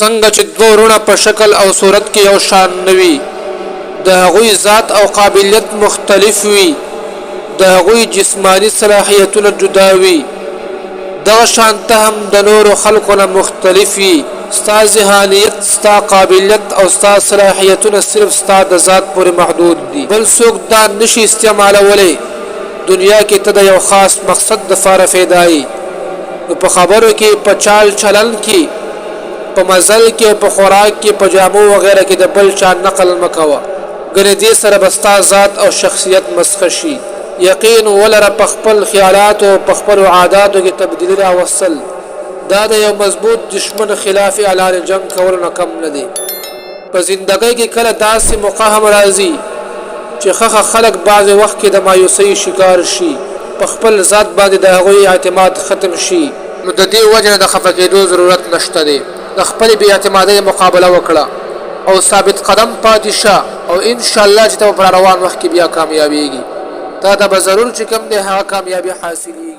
څنګه چې دوه وروڼه په شکل او صورت کې یو شان نه وي، د هغوی ذات او قابلیت مختلف وي، د هغوی جسمانی صلاحیتونه جدا وي، دغه شانته هم د نورو خلقو نه مختلف وي. ستا ذهانیت، ستا قابلیت او ستا صلاحیتونه صرف ستا د ذات پورې محدود دي، بل څوک دا نشي استعمالولی. دنیا کې ته د یو خاص مقصد دپاره فیدایي، نو په خبرو کې، په چال چلن کې، په مزل کې، په خوراک کې، په جامو وغیره کې د بل چا نقل مه کوه، ګنې دې سره به ستا ذات او شخصیت مسخه شي. یقین ولره په خپل خیالاتو او په خپلو عاداتو کې تبدیلي راوستل، دا د یو مضبوط دشمن خلاف اعلان جنگ کولو نه کم نه دی. په زندګۍ کې کله داسې موقع هم راځي چې ښه خلک بعضې وخت کې د مایوسۍ شکار شي، په خپل ذات باندې د هغوی اعتماد ختم شي، نو د دې وجه نه د خفه کېدو ضرورت نشته دی. د خپلې بې اعتمادۍ مقابله وکړه او ثابت قدم پاتې شه، او انشاءالله چې ته به په روان وخت کې بیا کامیابېږي. تا ته به ضرور چې کوم دی هغه کامیابي حاصلېږي.